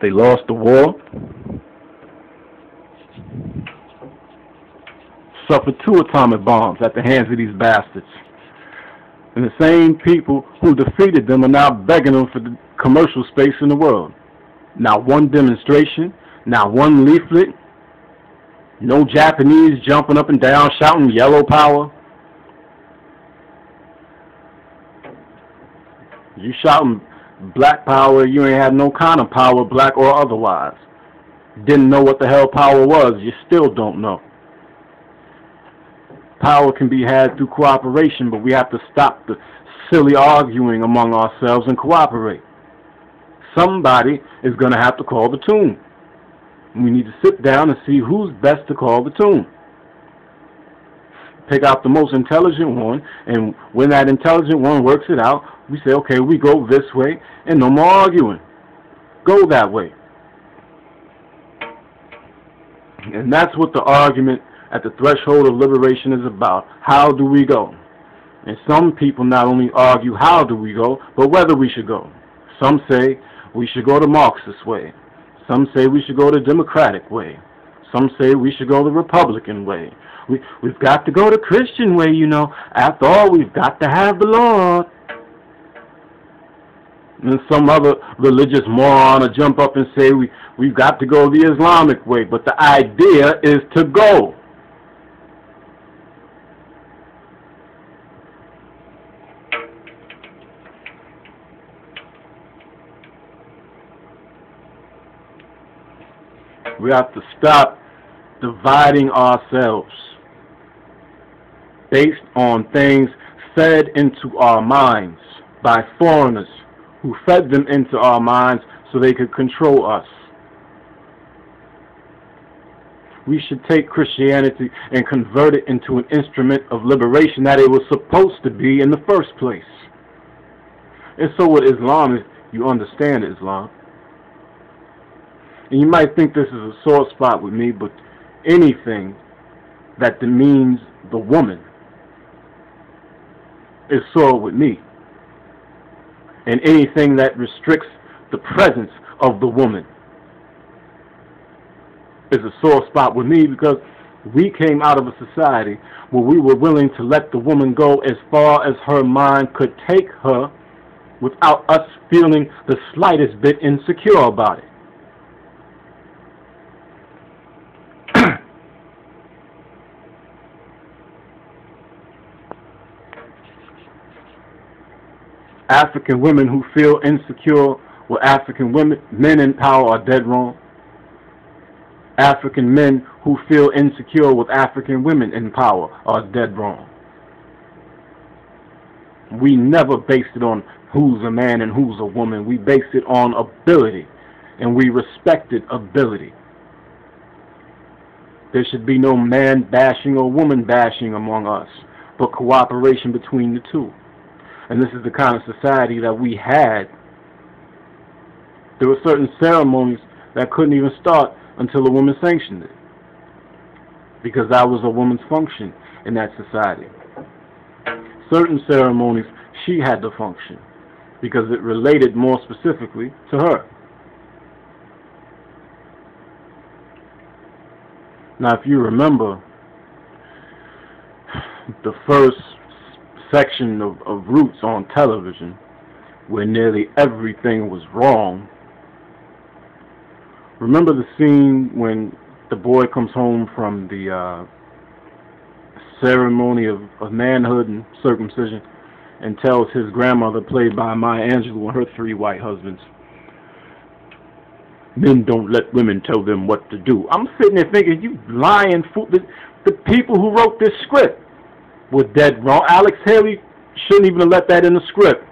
They lost the war, suffered 2 atomic bombs at the hands of these bastards. And the same people who defeated them are now begging them for the commercial space in the world. Not one demonstration, not one leaflet, no Japanese jumping up and down shouting yellow power. You shouting black power, you ain't have no kind of power, black or otherwise. Didn't know what the hell power was, you still don't know. Power can be had through cooperation, but we have to stop the silly arguing among ourselves and cooperate. Somebody is going to have to call the tune. We need to sit down and see who's best to call the tune. Pick out the most intelligent one, and when that intelligent one works it out, we say, okay, we go this way, and no more arguing. Go that way. And that's what the argument at the threshold of liberation is about. How do we go? And some people not only argue how do we go, but whether we should go. Some say we should go the Marxist way. Some say we should go the Democratic way. Some say we should go the Republican way. We've got to go the Christian way, you know. After all, we've got to have the Lord. And some other religious moron will jump up and say we've got to go the Islamic way. But the idea is to go. We have to stop dividing ourselves based on things fed into our minds by foreigners who fed them into our minds so they could control us. We should take Christianity and convert it into an instrument of liberation that it was supposed to be in the first place. And so with Islam, you understand Islam. And you might think this is a sore spot with me, but anything that demeans the woman is sore with me. And anything that restricts the presence of the woman is a sore spot with me, because we came out of a society where we were willing to let the woman go as far as her mind could take her without us feeling the slightest bit insecure about it. African women who feel insecure with African men in power are dead wrong. African men who feel insecure with African women in power are dead wrong. We never based it on who's a man and who's a woman. We based it on ability, and we respected ability. There should be no man bashing or woman bashing among us, but cooperation between the two. And this is the kind of society that we had. There were certain ceremonies that couldn't even start until a woman sanctioned it, because that was a woman's function in that society. Certain ceremonies, she had to function because it related more specifically to her. Now, if you remember, the first section of Roots on television, where nearly everything was wrong. Remember the scene when the boy comes home from the ceremony of manhood and circumcision and tells his grandmother, played by Maya Angelou, and her 3 white husbands, men don't let women tell them what to do. I'm sitting there thinking, you lying fool. The people who wrote this script were dead wrong. Alex Haley shouldn't even have let that in the script.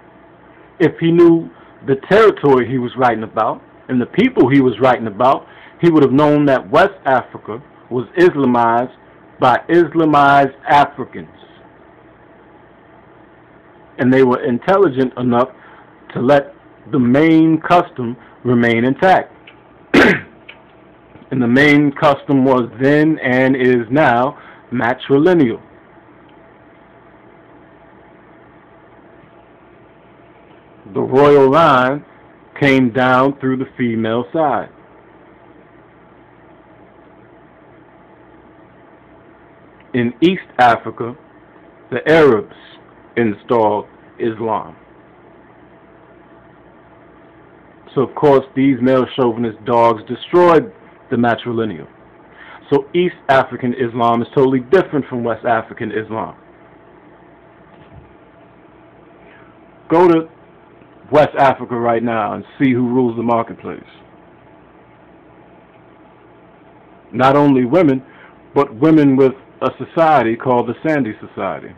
If he knew the territory he was writing about and the people he was writing about, he would have known that West Africa was Islamized by Islamized Africans. And they were intelligent enough to let the main custom remain intact. And the main custom was then and is now matrilineal. The royal line came down through the female side. In East Africa, the Arabs installed Islam. So of course these male chauvinist dogs destroyed the matrilineal. So East African Islam is totally different from West African Islam. Go to West Africa right now and see who rules the marketplace. Not only women, but women with a society called the Sandy Society.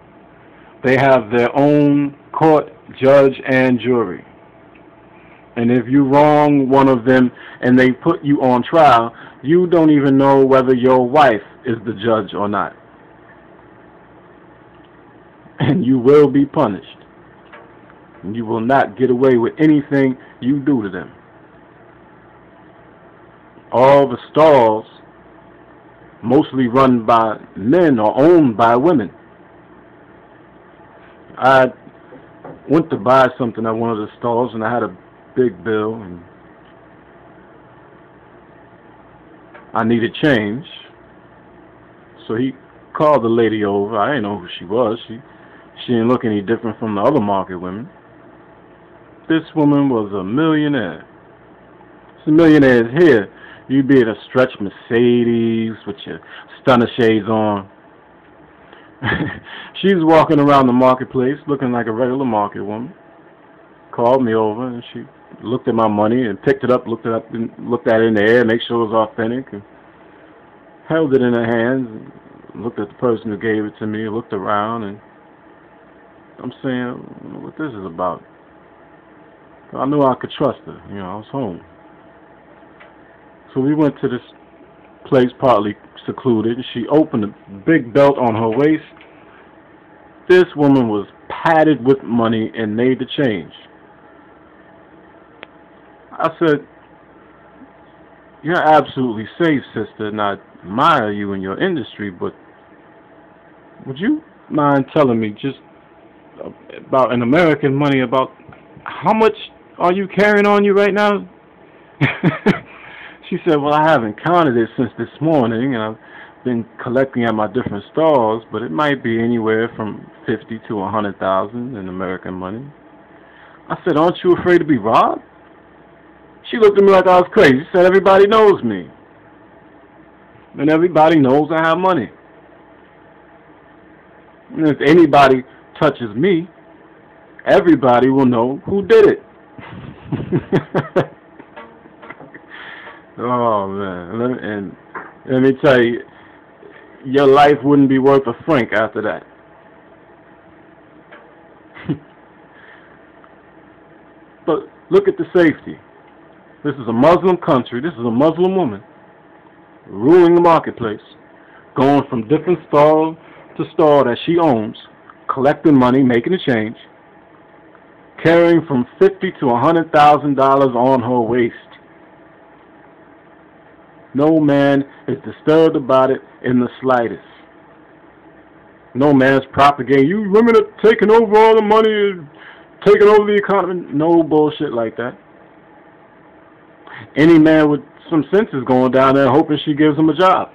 They have their own court, judge, and jury. And if you wrong one of them and they put you on trial, you don't even know whether your wife is the judge or not. And you will be punished. And you will not get away with anything you do to them. All the stalls, mostly run by men or owned by women. I went to buy something at one of the stalls and I had a big bill and I needed change. So he called the lady over. I didn't know who she was. She didn't look any different from the other market women. This woman was a millionaire. Some millionaires here, you'd be in a stretch Mercedes with your stunner shades on. She's walking around the marketplace looking like a regular market woman. Called me over and she looked at my money and picked it up, looked at it in the air, make sure it was authentic, and held it in her hands, and looked at the person who gave it to me, looked around, and I'm saying, what this is about? I knew I could trust her. You know, I was home. So we went to this place, partly secluded, and she opened a big belt on her waist. This woman was padded with money and made the change. I said, you're absolutely safe, sister, and I admire you in your industry, but would you mind telling me just about, in American money, about how much are you carrying on you right now? She said, well, I haven't counted it since this morning, and I've been collecting at my different stalls, but it might be anywhere from 50 to 100,000 in American money. I said, aren't you afraid to be robbed? She looked at me like I was crazy. She said, everybody knows me. And everybody knows I have money. And if anybody touches me, everybody will know who did it. Oh, man. Let me tell you, your life wouldn't be worth a franc after that. But look at the safety. This is a Muslim country. This is a Muslim woman ruling the marketplace, going from different stall to stall that she owns, collecting money, making a change, carrying from $50,000 to $100,000 on her waist. No man is disturbed about it in the slightest. No man's propagating, you women are taking over all the money, taking over the economy. No bullshit like that. Any man with some sense is going down there hoping she gives him a job.